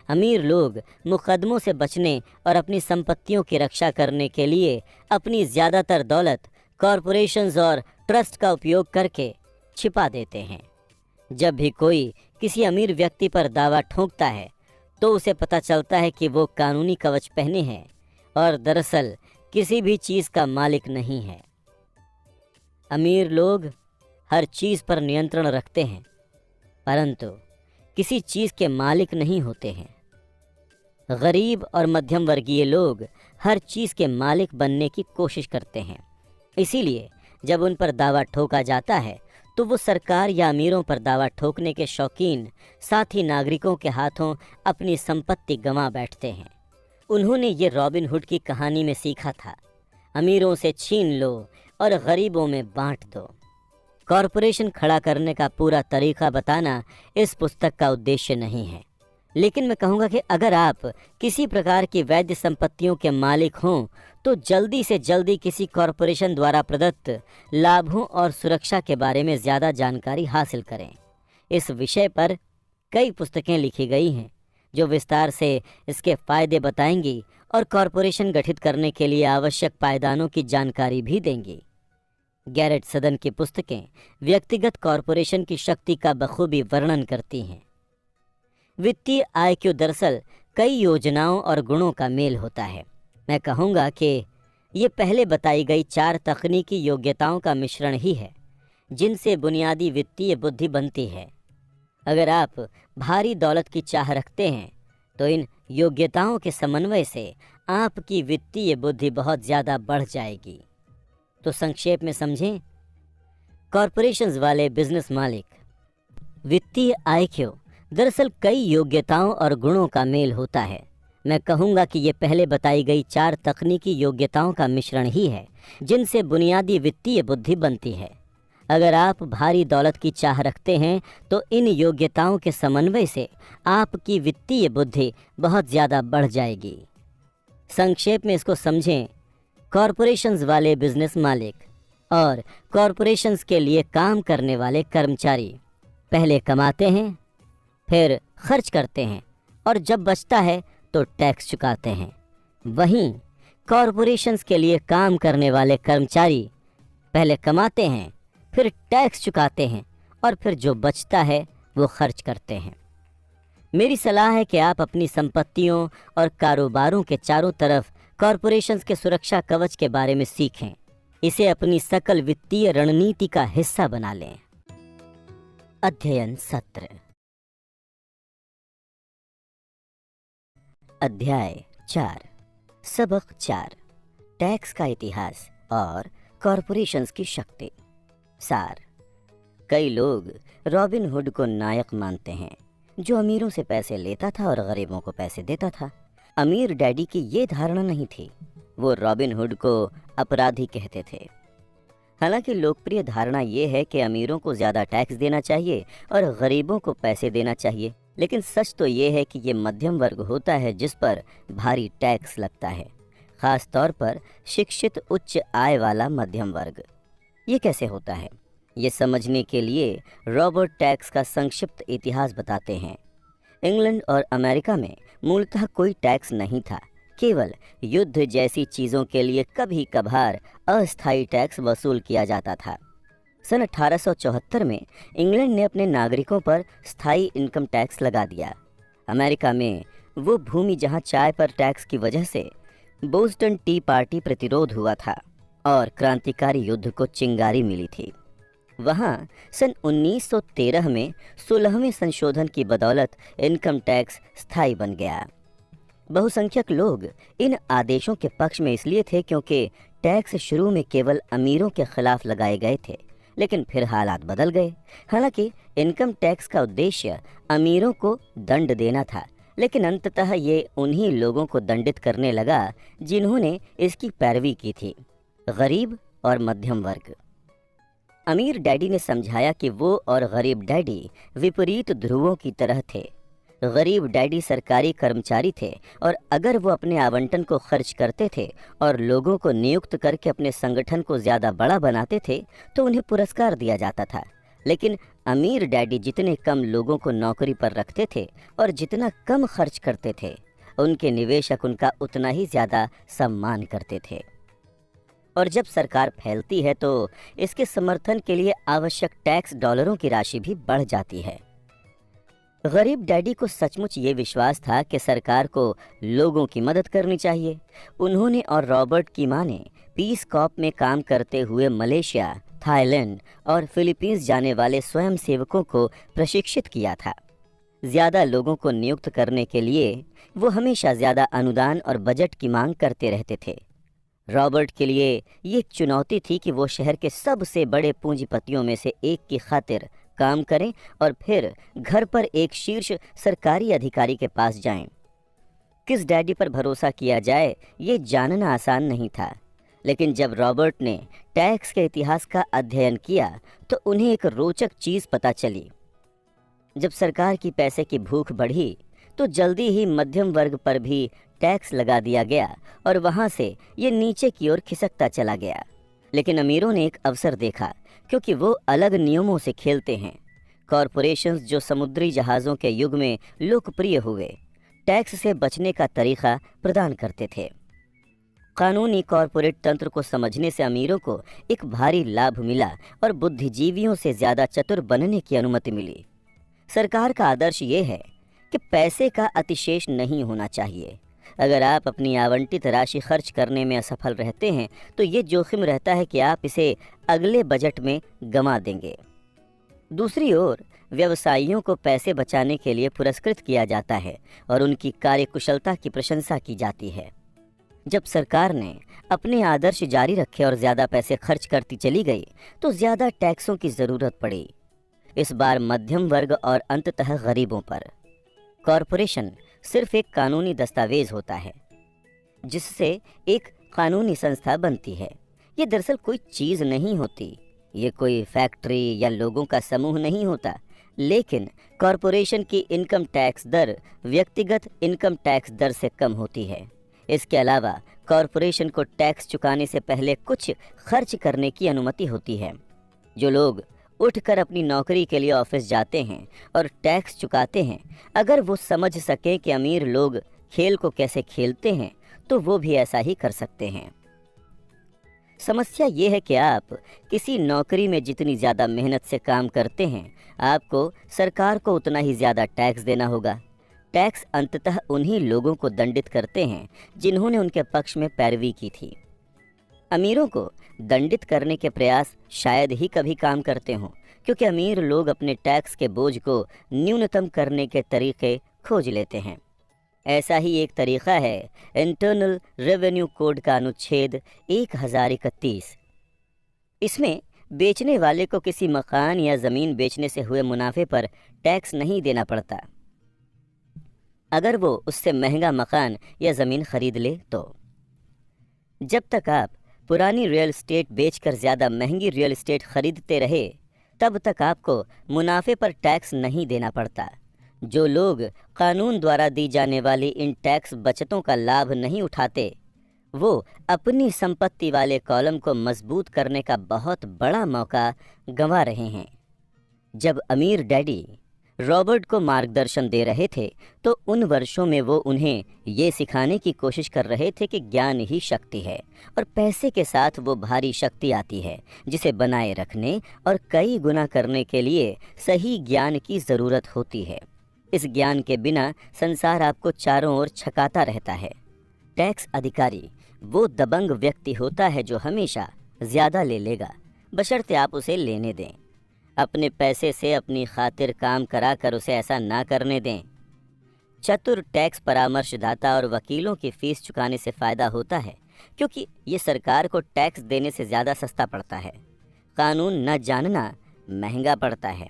अमीर लोग मुकदमों से बचने और अपनी संपत्तियों की रक्षा करने के लिए अपनी ज़्यादातर दौलत कॉरपोरेशंस और ट्रस्ट का उपयोग करके छिपा देते हैं। जब भी कोई किसी अमीर व्यक्ति पर दावा ठोंकता है तो उसे पता चलता है कि वो कानूनी कवच पहने हैं और दरअसल किसी भी चीज़ का मालिक नहीं है। अमीर लोग हर चीज़ पर नियंत्रण रखते हैं, परंतु किसी चीज़ के मालिक नहीं होते हैं। गरीब और मध्यम वर्गीय लोग हर चीज़ के मालिक बनने की कोशिश करते हैं। इसीलिए जब उन पर दावा ठोका जाता है तो वो सरकार या अमीरों पर दावा ठोकने के शौकीन साथी नागरिकों के हाथों अपनी संपत्ति गंवा बैठते हैं। उन्होंने ये रॉबिन हुड की कहानी में सीखा था, अमीरों से छीन लो और गरीबों में बांट दो। कॉरपोरेशन खड़ा करने का पूरा तरीका बताना इस पुस्तक का उद्देश्य नहीं है, लेकिन मैं कहूँगा कि अगर आप किसी प्रकार की वैध संपत्तियों के मालिक हों तो जल्दी से जल्दी किसी कॉरपोरेशन द्वारा प्रदत्त लाभों और सुरक्षा के बारे में ज़्यादा जानकारी हासिल करें। इस विषय पर कई पुस्तकें लिखी गई हैं जो विस्तार से इसके फ़ायदे बताएंगी और कॉरपोरेशन गठित करने के लिए आवश्यक पायदानों की जानकारी भी देंगी। गैरेट सदन की पुस्तकें व्यक्तिगत कॉरपोरेशन की शक्ति का बखूबी वर्णन करती हैं। वित्तीय IQ दरअसल कई योजनाओं और गुणों का मेल होता है। मैं कहूँगा कि ये पहले बताई गई 4 तकनीकी योग्यताओं का मिश्रण ही है जिनसे बुनियादी वित्तीय बुद्धि बनती है। अगर आप भारी दौलत की चाह रखते हैं तो इन योग्यताओं के समन्वय से आपकी वित्तीय बुद्धि बहुत ज़्यादा बढ़ जाएगी। तो संक्षेप में समझें। कॉरपोरेशंस वाले बिजनेस मालिक। वित्तीय आईक्यू दरअसल कई योग्यताओं और गुणों का मेल होता है। मैं कहूँगा कि ये पहले बताई गई 4 तकनीकी योग्यताओं का मिश्रण ही है जिनसे बुनियादी वित्तीय बुद्धि बनती है। अगर आप भारी दौलत की चाह रखते हैं तो इन योग्यताओं के समन्वय से आपकी वित्तीय बुद्धि बहुत ज़्यादा बढ़ जाएगी। संक्षेप में इसको समझें। कॉरपोरेशंस वाले बिजनेस मालिक और कॉरपोरेशंस के लिए काम करने वाले कर्मचारी पहले कमाते हैं, फिर खर्च करते हैं और जब बचता है तो टैक्स चुकाते हैं। वहीं कॉरपोरेशंस के लिए काम करने वाले कर्मचारी पहले कमाते हैं, फिर टैक्स चुकाते हैं और फिर जो बचता है वो खर्च करते हैं। मेरी सलाह है कि आप अपनी संपत्तियों और कारोबारों के चारों तरफ कॉरपोरेशंस के सुरक्षा कवच के बारे में सीखें। इसे अपनी सकल वित्तीय रणनीति का हिस्सा बना लें। अध्ययन सत्र। अध्याय 4। सबक 4। टैक्स का इतिहास और कॉरपोरेशंस की शक्ति। सार। कई लोग रॉबिन हुड को नायक मानते हैं जो अमीरों से पैसे लेता था और गरीबों को पैसे देता था। अमीर डैडी की ये धारणा नहीं थी। वो रॉबिन हुड को अपराधी कहते थे। हालांकि लोकप्रिय धारणा ये है कि अमीरों को ज़्यादा टैक्स देना चाहिए और गरीबों को पैसे देना चाहिए, लेकिन सच तो ये है कि ये मध्यम वर्ग होता है जिस पर भारी टैक्स लगता है, ख़ास तौर पर शिक्षित उच्च आय वाला मध्यम वर्ग। ये कैसे होता है, ये समझने के लिए रॉबर्ट टैक्स का संक्षिप्त इतिहास बताते हैं। इंग्लैंड और अमेरिका में मूलतः कोई टैक्स नहीं था, केवल युद्ध जैसी चीज़ों के लिए कभी कभार अस्थायी टैक्स वसूल किया जाता था। सन 1874 में इंग्लैंड ने अपने नागरिकों पर स्थायी इनकम टैक्स लगा दिया। अमेरिका में वो भूमि जहां चाय पर टैक्स की वजह से बोस्टन टी पार्टी प्रतिरोध हुआ था और क्रांतिकारी युद्ध को चिंगारी मिली थी, वहां सन 1913 में 16वें संशोधन की बदौलत इनकम टैक्स स्थायी बन गया। बहुसंख्यक लोग इन आदेशों के पक्ष में इसलिए थे क्योंकि टैक्स शुरू में केवल अमीरों के खिलाफ लगाए गए थे, लेकिन फिर हालात बदल गए। हालांकि इनकम टैक्स का उद्देश्य अमीरों को दंड देना था, लेकिन अंततः ये उन्हीं लोगों को दंडित करने लगा जिन्होंने इसकी पैरवी की थी, गरीब और मध्यम वर्ग। अमीर डैडी ने समझाया कि वो और गरीब डैडी विपरीत ध्रुवों की तरह थे। गरीब डैडी सरकारी कर्मचारी थे और अगर वो अपने आवंटन को खर्च करते थे और लोगों को नियुक्त करके अपने संगठन को ज़्यादा बड़ा बनाते थे तो उन्हें पुरस्कार दिया जाता था। लेकिन अमीर डैडी जितने कम लोगों को नौकरी पर रखते थे और जितना कम खर्च करते थे, उनके निवेशक उनका उतना ही ज़्यादा सम्मान करते थे। और जब सरकार फैलती है तो इसके समर्थन के लिए आवश्यक टैक्स डॉलरों की राशि भी बढ़ जाती है। गरीब डैडी को सचमुच ये विश्वास था कि सरकार को लोगों की मदद करनी चाहिए। उन्होंने और रॉबर्ट की मां ने पीस कॉर्प में काम करते हुए मलेशिया, थाईलैंड और फिलीपींस जाने वाले स्वयंसेवकों को प्रशिक्षित किया था। ज़्यादा लोगों को नियुक्त करने के लिए वो हमेशा ज़्यादा अनुदान और बजट की मांग करते रहते थे। रॉबर्ट के लिए ये एक चुनौती थी कि वो शहर के सबसे बड़े पूंजीपतियों में से एक की खातिर काम करें और फिर घर पर एक शीर्ष सरकारी अधिकारी के पास जाएं। किस डैडी पर भरोसा किया जाए ये जानना आसान नहीं था, लेकिन जब रॉबर्ट ने टैक्स के इतिहास का अध्ययन किया तो उन्हें एक रोचक चीज़ पता चली। जब सरकार की पैसे की भूख बढ़ी तो जल्दी ही मध्यम वर्ग पर भी टैक्स लगा दिया गया और वहाँ से ये नीचे की ओर खिसकता चला गया। लेकिन अमीरों ने एक अवसर देखा क्योंकि वो अलग नियमों से खेलते हैं। कॉरपोरेशंस जो समुद्री जहाज़ों के युग में लोकप्रिय हुए, टैक्स से बचने का तरीका प्रदान करते थे। कानूनी कॉरपोरेट तंत्र को समझने से अमीरों को एक भारी लाभ मिला और बुद्धिजीवियों से ज़्यादा चतुर बनने की अनुमति मिली। सरकार का आदर्श ये है कि पैसे का अतिशेष नहीं होना चाहिए। अगर आप अपनी आवंटित राशि खर्च करने में असफल रहते हैं तो ये जोखिम रहता है कि आप इसे अगले बजट में गंवा देंगे। दूसरी ओर व्यवसायियों को पैसे बचाने के लिए पुरस्कृत किया जाता है और उनकी कार्यकुशलता की प्रशंसा की जाती है। जब सरकार ने अपने आदर्श जारी रखे और ज़्यादा पैसे खर्च करती चली गई तो ज़्यादा टैक्सों की ज़रूरत पड़ी, इस बार मध्यम वर्ग और अंततः गरीबों पर। कॉरपोरेशन सिर्फ एक कानूनी दस्तावेज होता है जिससे एक कानूनी संस्था बनती है। ये दरअसल कोई चीज़ नहीं होती, ये कोई फैक्ट्री या लोगों का समूह नहीं होता। लेकिन कॉरपोरेशन की इनकम टैक्स दर व्यक्तिगत इनकम टैक्स दर से कम होती है। इसके अलावा कॉरपोरेशन को टैक्स चुकाने से पहले कुछ खर्च करने की अनुमति होती है। जो लोग उठकर अपनी नौकरी के लिए ऑफिस जाते हैं और टैक्स चुकाते हैं, अगर वो समझ सकें कि अमीर लोग खेल को कैसे खेलते हैं तो वो भी ऐसा ही कर सकते हैं। समस्या ये है कि आप किसी नौकरी में जितनी ज़्यादा मेहनत से काम करते हैं, आपको सरकार को उतना ही ज़्यादा टैक्स देना होगा। टैक्स अंततः उन्हीं लोगों को दंडित करते हैं जिन्होंने उनके पक्ष में पैरवी की थी। अमीरों को दंडित करने के प्रयास शायद ही कभी काम करते हों, क्योंकि अमीर लोग अपने टैक्स के बोझ को न्यूनतम करने के तरीके खोज लेते हैं। ऐसा ही एक तरीका है इंटरनल रेवेन्यू कोड का अनुच्छेद 1031। इसमें बेचने वाले को किसी मकान या ज़मीन बेचने से हुए मुनाफे पर टैक्स नहीं देना पड़ता, अगर वो उससे महंगा मकान या ज़मीन खरीद ले तो। जब तक आप पुरानी रियल एस्टेट बेचकर ज़्यादा महंगी रियल एस्टेट खरीदते रहे, तब तक आपको मुनाफे पर टैक्स नहीं देना पड़ता। जो लोग कानून द्वारा दी जाने वाली इन टैक्स बचतों का लाभ नहीं उठाते, वो अपनी संपत्ति वाले कॉलम को मजबूत करने का बहुत बड़ा मौका गंवा रहे हैं। जब अमीर डैडी रॉबर्ट को मार्गदर्शन दे रहे थे तो उन वर्षों में वो उन्हें ये सिखाने की कोशिश कर रहे थे कि ज्ञान ही शक्ति है और पैसे के साथ वो भारी शक्ति आती है जिसे बनाए रखने और कई गुना करने के लिए सही ज्ञान की ज़रूरत होती है। इस ज्ञान के बिना संसार आपको चारों ओर छकाता रहता है। टैक्स अधिकारी वो दबंग व्यक्ति होता है जो हमेशा ज़्यादा ले लेगा, बशर्ते आप उसे लेने दें। अपने पैसे से अपनी खातिर काम कराकर उसे ऐसा ना करने दें। चतुर टैक्स परामर्शदाता और वकीलों की फीस चुकाने से फ़ायदा होता है, क्योंकि ये सरकार को टैक्स देने से ज़्यादा सस्ता पड़ता है। कानून न जानना महंगा पड़ता है।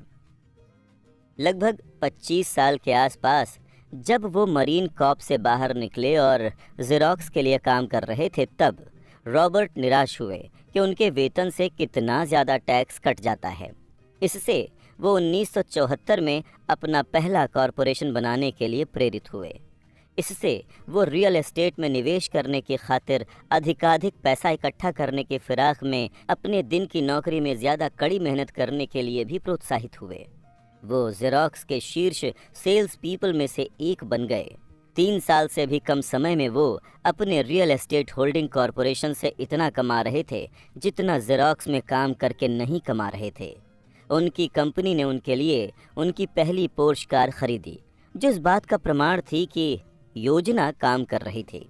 लगभग 25 साल के आसपास जब वो मरीन कॉर्प से बाहर निकले और ज़ेरॉक्स के लिए काम कर रहे थे, तब रॉबर्ट निराश हुए कि उनके वेतन से कितना ज़्यादा टैक्स कट जाता है। इससे वो 1974 में अपना पहला कॉरपोरेशन बनाने के लिए प्रेरित हुए। इससे वो रियल एस्टेट में निवेश करने की खातिर अधिकाधिक पैसा इकट्ठा करने के फिराक में अपने दिन की नौकरी में ज़्यादा कड़ी मेहनत करने के लिए भी प्रोत्साहित हुए। वो ज़ेरॉक्स के शीर्ष सेल्स पीपल में से एक बन गए। 3 साल से भी कम समय में वो अपने रियल एस्टेट होल्डिंग कॉरपोरेशन से इतना कमा रहे थे जितना ज़ेरॉक्स में काम करके नहीं कमा रहे थे। उनकी कंपनी ने उनके लिए उनकी पहली पोर्श कार खरीदी, जो इस बात का प्रमाण थी कि योजना काम कर रही थी।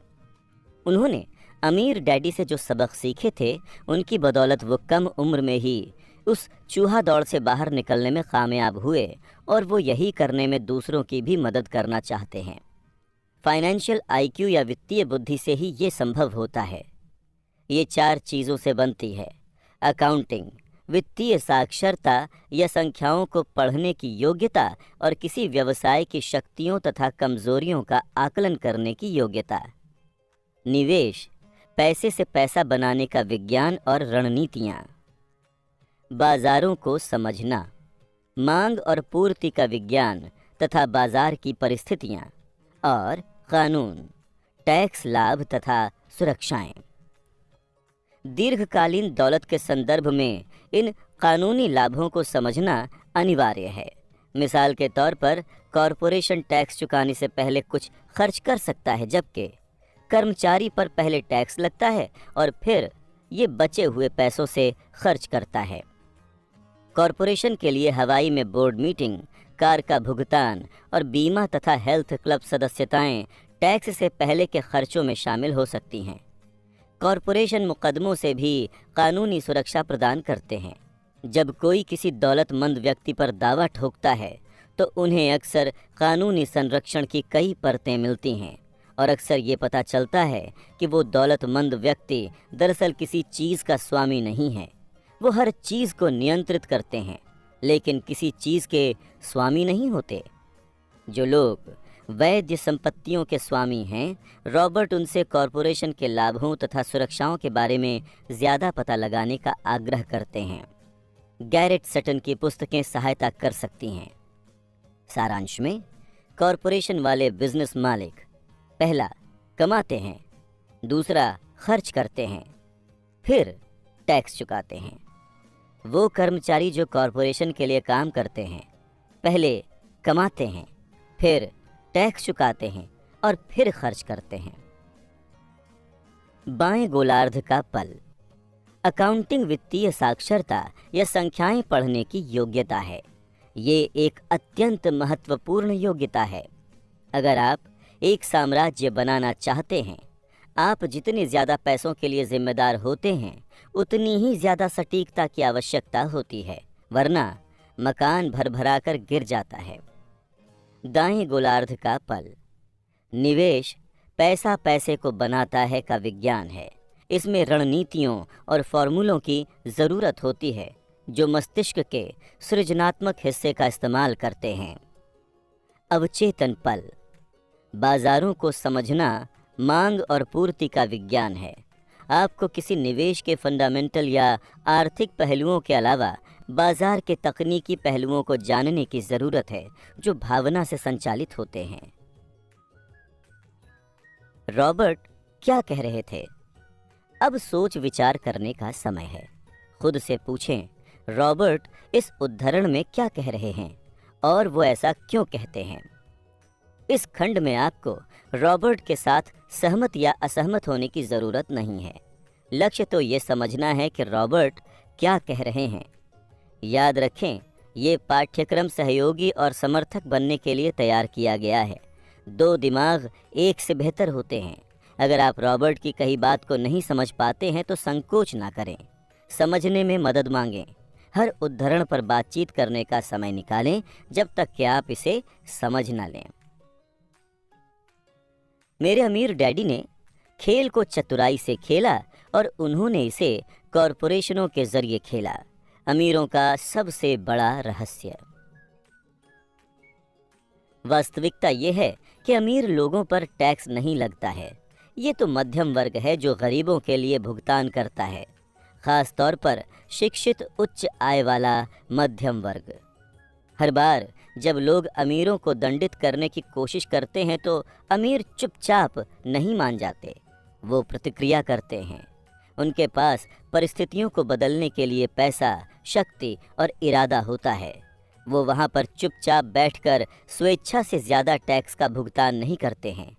उन्होंने अमीर डैडी से जो सबक सीखे थे, उनकी बदौलत वो कम उम्र में ही उस चूहा दौड़ से बाहर निकलने में कामयाब हुए और वो यही करने में दूसरों की भी मदद करना चाहते हैं। फाइनेंशियल आईक्यू या वित्तीय बुद्धि से ही ये संभव होता है। ये 4 चीज़ों से बनती है: अकाउंटिंग, वित्तीय साक्षरता या संख्याओं को पढ़ने की योग्यता, और किसी व्यवसाय की शक्तियों तथा कमजोरियों का आकलन करने की योग्यता। निवेश, पैसे से पैसा बनाने का विज्ञान और रणनीतियाँ। बाजारों को समझना, मांग और पूर्ति का विज्ञान तथा बाजार की परिस्थितियाँ। और कानून, टैक्स लाभ तथा सुरक्षाएं। दीर्घकालीन दौलत के संदर्भ में इन कानूनी लाभों को समझना अनिवार्य है। मिसाल के तौर पर कॉरपोरेशन टैक्स चुकाने से पहले कुछ खर्च कर सकता है, जबकि कर्मचारी पर पहले टैक्स लगता है और फिर ये बचे हुए पैसों से खर्च करता है। कॉरपोरेशन के लिए हवाई में बोर्ड मीटिंग, कार का भुगतान और बीमा तथा हेल्थ क्लब सदस्यताएं टैक्स से पहले के खर्चों में शामिल हो सकती हैं। कॉरपोरेशन मुकदमों से भी कानूनी सुरक्षा प्रदान करते हैं। जब कोई किसी दौलतमंद व्यक्ति पर दावा ठोकता है तो उन्हें अक्सर कानूनी संरक्षण की कई परतें मिलती हैं और अक्सर ये पता चलता है कि वो दौलतमंद व्यक्ति दरअसल किसी चीज़ का स्वामी नहीं है। वो हर चीज़ को नियंत्रित करते हैं लेकिन किसी चीज़ के स्वामी नहीं होते। जो लोग वैध संपत्तियों के स्वामी हैं, रॉबर्ट उनसे कॉरपोरेशन के लाभों तथा सुरक्षाओं के बारे में ज़्यादा पता लगाने का आग्रह करते हैं। गैरेट सटन की पुस्तकें सहायता कर सकती हैं। सारांश में, कॉरपोरेशन वाले बिजनेस मालिक पहला कमाते हैं, दूसरा खर्च करते हैं, फिर टैक्स चुकाते हैं। वो कर्मचारी जो कॉरपोरेशन के लिए काम करते हैं पहले कमाते हैं, फिर टैक्स चुकाते हैं और फिर खर्च करते हैं। बाएं गोलार्ध का पल। अकाउंटिंग वित्तीय साक्षरता या संख्याएं पढ़ने की योग्यता है। ये एक अत्यंत महत्वपूर्ण योग्यता है। अगर आप एक साम्राज्य बनाना चाहते हैं, आप जितने ज़्यादा पैसों के लिए जिम्मेदार होते हैं उतनी ही ज़्यादा सटीकता की आवश्यकता होती है, वरना मकान भरभरा कर गिर जाता है। दाएं गोलार्ध का पल। निवेश पैसा पैसे को बनाता है का विज्ञान है। इसमें रणनीतियों और फॉर्मूलों की ज़रूरत होती है जो मस्तिष्क के सृजनात्मक हिस्से का इस्तेमाल करते हैं। अवचेतन पल। बाजारों को समझना मांग और पूर्ति का विज्ञान है। आपको किसी निवेश के फंडामेंटल या आर्थिक पहलुओं के अलावा बाजार के तकनीकी पहलुओं को जानने की ज़रूरत है जो भावना से संचालित होते हैं। रॉबर्ट क्या कह रहे थे? अब सोच विचार करने का समय है। खुद से पूछें, रॉबर्ट इस उद्धरण में क्या कह रहे हैं और वो ऐसा क्यों कहते हैं। इस खंड में आपको रॉबर्ट के साथ सहमत या असहमत होने की ज़रूरत नहीं है। लक्ष्य तो ये समझना है कि रॉबर्ट क्या कह रहे हैं। याद रखें, ये पाठ्यक्रम सहयोगी और समर्थक बनने के लिए तैयार किया गया है। दो दिमाग एक से बेहतर होते हैं। अगर आप रॉबर्ट की कही बात को नहीं समझ पाते हैं तो संकोच ना करें, समझने में मदद मांगें। हर उद्धरण पर बातचीत करने का समय निकालें जब तक कि आप इसे समझ ना लें। मेरे अमीर डैडी ने खेल को चतुराई से खेला और उन्होंने इसे कॉरपोरेशनों के जरिए खेला। अमीरों का सबसे बड़ा रहस्य। वास्तविकता यह है कि अमीर लोगों पर टैक्स नहीं लगता है। ये तो मध्यम वर्ग है जो गरीबों के लिए भुगतान करता है, खास तौर पर शिक्षित उच्च आय वाला मध्यम वर्ग। हर बार जब लोग अमीरों को दंडित करने की कोशिश करते हैं तो अमीर चुपचाप नहीं मान जाते, वो प्रतिक्रिया करते हैं। उनके पास परिस्थितियों को बदलने के लिए पैसा, शक्ति और इरादा होता है। वो वहाँ पर चुपचाप बैठकर स्वेच्छा से ज़्यादा टैक्स का भुगतान नहीं करते हैं।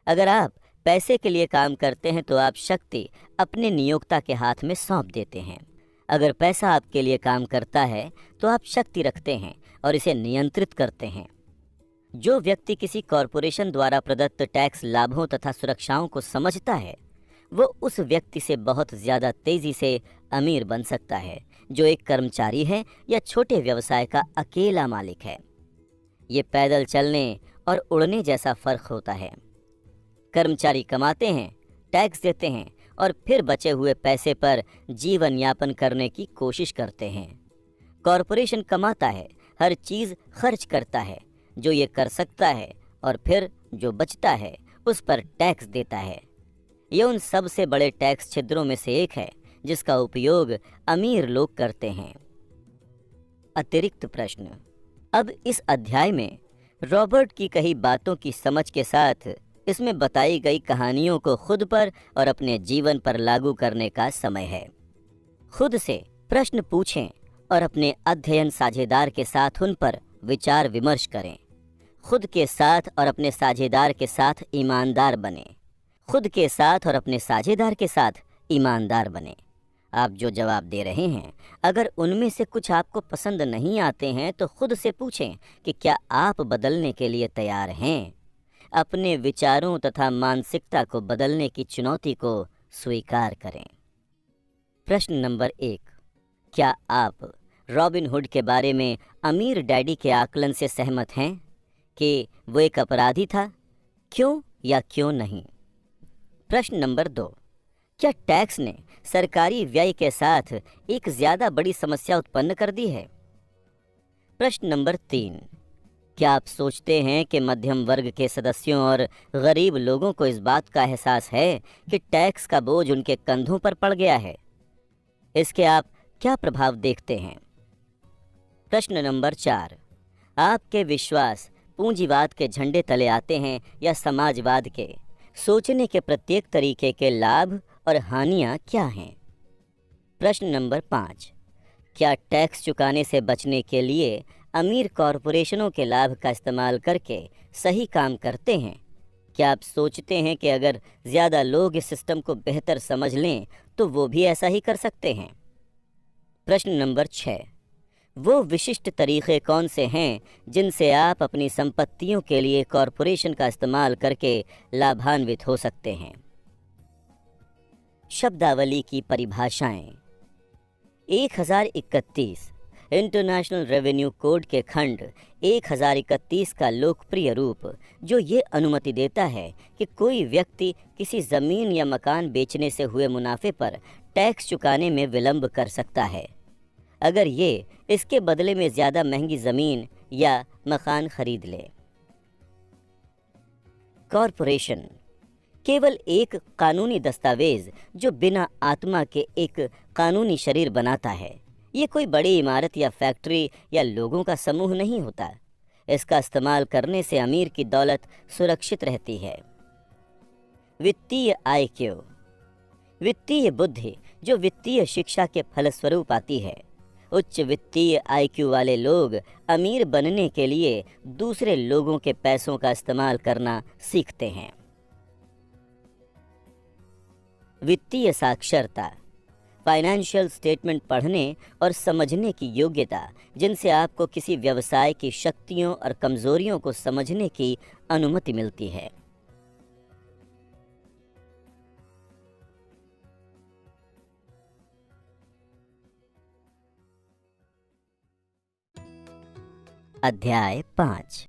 अगर आप पैसे के लिए काम करते हैं तो आप शक्ति अपने नियोक्ता के हाथ में सौंप देते हैं। अगर पैसा आपके लिए काम करता है तो आप शक्ति रखते हैं और इसे नियंत्रित करते हैं। जो व्यक्ति किसी कॉरपोरेशन द्वारा प्रदत्त टैक्स लाभों तथा सुरक्षाओं को समझता है, वो उस व्यक्ति से बहुत ज़्यादा तेज़ी से अमीर बन सकता है जो एक कर्मचारी है या छोटे व्यवसाय का अकेला मालिक है। ये पैदल चलने और उड़ने जैसा फ़र्क होता है। कर्मचारी कमाते हैं, टैक्स देते हैं और फिर बचे हुए पैसे पर जीवन यापन करने की कोशिश करते हैं। कॉरपोरेशन कमाता है, हर चीज़ खर्च करता है जो ये कर सकता है और फिर जो बचता है उस पर टैक्स देता है। ये उन सबसे बड़े टैक्स छिद्रों में से एक है जिसका उपयोग अमीर लोग करते हैं। अतिरिक्त प्रश्न। अब इस अध्याय में रॉबर्ट की कही बातों की समझ के साथ इसमें बताई गई कहानियों को खुद पर और अपने जीवन पर लागू करने का समय है। खुद से प्रश्न पूछें और अपने अध्ययन साझेदार के साथ उन पर विचार विमर्श करें। खुद के साथ और अपने साझेदार के साथ ईमानदार बने। खुद के साथ और अपने साझेदार के साथ ईमानदार बने। आप जो जवाब दे रहे हैं, अगर उनमें से कुछ आपको पसंद नहीं आते हैं तो खुद से पूछें कि क्या आप बदलने के लिए तैयार हैं। अपने विचारों तथा मानसिकता को बदलने की चुनौती को स्वीकार करें। प्रश्न नंबर 1। क्या आप रॉबिन हुड के बारे में अमीर डैडी के आकलन से सहमत हैं कि वो एक अपराधी था? क्यों या क्यों नहीं? प्रश्न नंबर 2, क्या टैक्स ने सरकारी व्यय के साथ एक ज्यादा बड़ी समस्या उत्पन्न कर दी है? प्रश्न नंबर 3, क्या आप सोचते हैं कि मध्यम वर्ग के सदस्यों और गरीब लोगों को इस बात का एहसास है कि टैक्स का बोझ उनके कंधों पर पड़ गया है? इसके आप क्या प्रभाव देखते हैं? प्रश्न नंबर 4, आपके विश्वास पूंजीवाद के झंडे तले आते हैं या समाजवाद के? सोचने के प्रत्येक तरीके के लाभ और हानियां क्या हैं? प्रश्न नंबर 5, क्या टैक्स चुकाने से बचने के लिए अमीर कॉरपोरेशनों के लाभ का इस्तेमाल करके सही काम करते हैं? क्या आप सोचते हैं कि अगर ज़्यादा लोग इस सिस्टम को बेहतर समझ लें तो वो भी ऐसा ही कर सकते हैं? प्रश्न नंबर 6, वो विशिष्ट तरीक़े कौन से हैं जिनसे आप अपनी संपत्तियों के लिए कॉरपोरेशन का इस्तेमाल करके लाभान्वित हो सकते हैं? शब्दावली की परिभाषाएं। 1031 इंटरनेशनल रेवेन्यू कोड के खंड 1031 का लोकप्रिय रूप, जो ये अनुमति देता है कि कोई व्यक्ति किसी ज़मीन या मकान बेचने से हुए मुनाफे पर टैक्स चुकाने में विलंब कर सकता है अगर ये इसके बदले में ज़्यादा महंगी ज़मीन या मकान खरीद ले। कॉरपोरेशन केवल एक कानूनी दस्तावेज जो बिना आत्मा के एक कानूनी शरीर बनाता है। ये कोई बड़ी इमारत या फैक्ट्री या लोगों का समूह नहीं होता। इसका इस्तेमाल करने से अमीर की दौलत सुरक्षित रहती है। वित्तीय आईक्यू, वित्तीय बुद्धि जो वित्तीय शिक्षा के फलस्वरूप आती है। उच्च वित्तीय आईक्यू वाले लोग अमीर बनने के लिए दूसरे लोगों के पैसों का इस्तेमाल करना सीखते हैं। वित्तीय साक्षरता, फाइनेंशियल स्टेटमेंट पढ़ने और समझने की योग्यता, जिनसे आपको किसी व्यवसाय की शक्तियों और कमजोरियों को समझने की अनुमति मिलती है। अध्याय 5